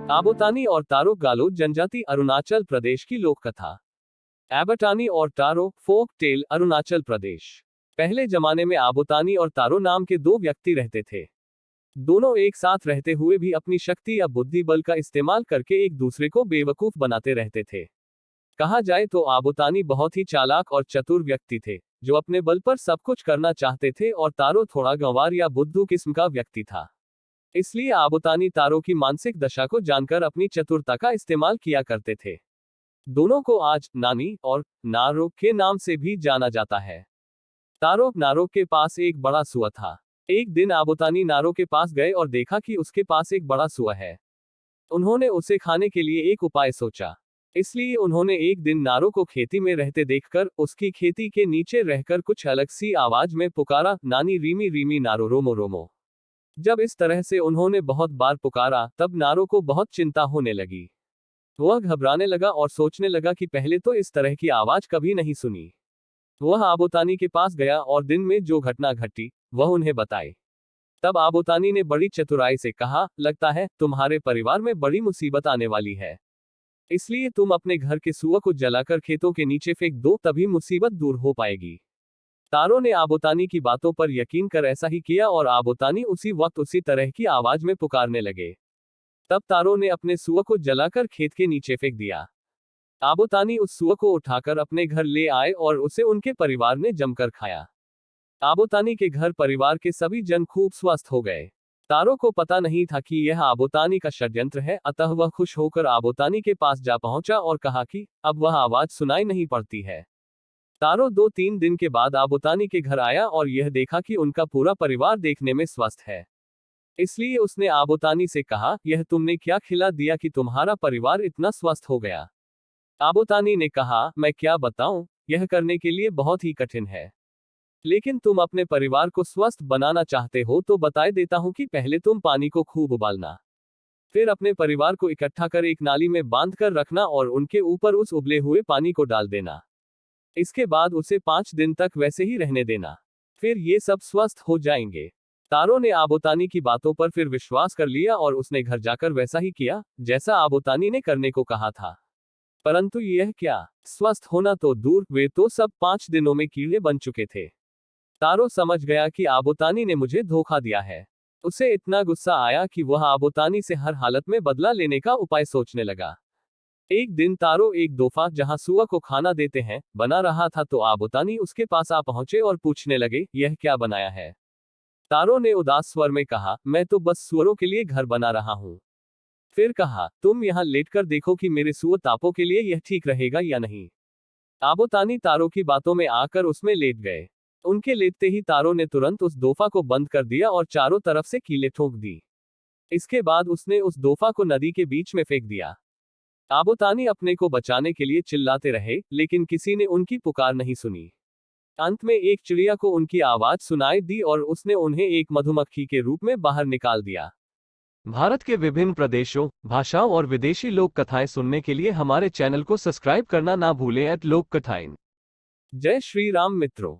आबोतानी और तारो गालो जनजाति अरुणाचल प्रदेश की लोक कथा। एबटानी और तारो फोक टेल अरुणाचल प्रदेश। पहले जमाने में आबोतानी और तारो नाम के दो व्यक्ति रहते थे। दोनों एक साथ रहते हुए भी अपनी शक्ति या बुद्धि बल का इस्तेमाल करके एक दूसरे को बेवकूफ बनाते रहते थे। कहा जाए तो आबोतानी बहुत ही चालाक और चतुर व्यक्ति थे, जो अपने बल पर सब कुछ करना चाहते थे, और तारो थोड़ा गंवार या बुद्धू किस्म का व्यक्ति था। इसलिए आबोतानी तारो की मानसिक दशा को जानकर अपनी चतुरता का इस्तेमाल किया करते थे। दोनों को आज नानी और नारो के नाम से भी जाना जाता है। तारो नारो के पास एक बड़ा सुअर था। एक दिन आबोतानी नारो के पास गए और देखा कि उसके पास एक बड़ा सुअर है। उन्होंने उसे खाने के लिए एक उपाय सोचा। इसलिए उन्होंने एक दिन नारो को खेती में रहते देखकर उसकी खेती के नीचे रहकर कुछ अलग सी आवाज में पुकारा, नानी रीमी रीमी नारो रोमो रोमो। जब इस तरह से उन्होंने बहुत बार पुकारा, तब नारो को बहुत चिंता होने लगी। वह घबराने लगा और सोचने लगा कि पहले तो इस तरह की आवाज कभी नहीं सुनी। वह आबोतानी के पास गया और दिन में जो घटना घटी वह उन्हें बताई। तब आबोतानी ने बड़ी चतुराई से कहा, लगता है तुम्हारे परिवार में बड़ी मुसीबत आने वाली है, इसलिए तुम अपने घर के सुअर को जलाकर खेतों के नीचे फेंक दो, तभी मुसीबत दूर हो पाएगी। तारो ने आबोतानी की बातों पर यकीन कर ऐसा ही किया और आबोतानी उसी वक्त उसी तरह की आवाज में पुकारने लगे। तब तारो ने अपने सुअर को जलाकर खेत के नीचे फेंक दिया। आबोतानी उस सुअर को उठाकर अपने घर ले आए और उसे उनके परिवार ने जमकर खाया। आबोतानी के घर परिवार के सभी जन खूब स्वस्थ हो गए। तारो को पता नहीं था कि यह आबोतानी का षड्यंत्र है, अतः वह खुश होकर आबोतानी के पास जा पहुंचा और कहा कि अब वह आवाज सुनाई नहीं पड़ती है। तारो 2-3 दिन के बाद आबोतानी के घर आया और यह देखा कि उनका पूरा परिवार देखने में स्वस्थ है। इसलिए उसने आबोतानी से कहा, यह तुमने क्या खिला दिया कि तुम्हारा परिवार इतना स्वस्थ हो गया? आबोतानी ने कहा, मैं क्या बताऊं, यह करने के लिए बहुत ही कठिन है। लेकिन तुम अपने परिवार को स्वस्थ बनाना चाहते हो तो बताए देता हूं कि पहले तुम पानी को खूब उबालना, फिर अपने परिवार को इकट्ठा कर एक नाली में बांध कर रखना और उनके ऊपर उस उबले हुए पानी को डाल देना। इसके बाद उसे 5 दिन तक वैसे ही रहने देना, फिर ये सब स्वस्थ हो जाएंगे। तारो ने आबोतानी की बातों पर फिर विश्वास कर लिया और उसने घर जाकर वैसा ही किया जैसा आबोतानी ने करने को कहा था। परंतु यह क्या, स्वस्थ होना तो दूर, वे तो सब 5 दिनों में कीड़े बन चुके थे। तारो समझ गया कि आबोतानी ने मुझे धोखा दिया है। उसे इतना गुस्सा आया कि वह आबोतानी से हर हालत में बदला लेने का उपाय सोचने लगा। एक दिन तारो एक दोफा जहां सुअर को खाना देते हैं बना रहा था, तो आबोतानी उसके पास आ पहुंचे और पूछने लगे, यह क्या बनाया है? तारो ने उदास स्वर में कहा, मैं तो बस सुअरों के लिए घर बना रहा हूं। फिर कहा, तुम यहां लेटकर देखो कि मेरे सुअर तापों के लिए यह ठीक रहेगा या नहीं। आबोतानी तारो की बातों में आकर उसमें लेट गए। उनके लेटते ही तारो ने तुरंत उस दोफा को बंद कर दिया और चारों तरफ से कीलें ठोक दी। इसके बाद उसने उस दोफा को नदी के बीच में फेंक दिया। आबोतानी अपने को बचाने के लिए चिल्लाते रहे, लेकिन किसी ने उनकी पुकार नहीं सुनी। अंत में एक चिड़िया को उनकी आवाज सुनाई दी और उसने उन्हें एक मधुमक्खी के रूप में बाहर निकाल दिया। भारत के विभिन्न प्रदेशों, भाषाओं और विदेशी लोक कथाएं सुनने के लिए हमारे चैनल को सब्सक्राइब करना ना भूलें। लोक कथाएं। जय श्री राम मित्रों।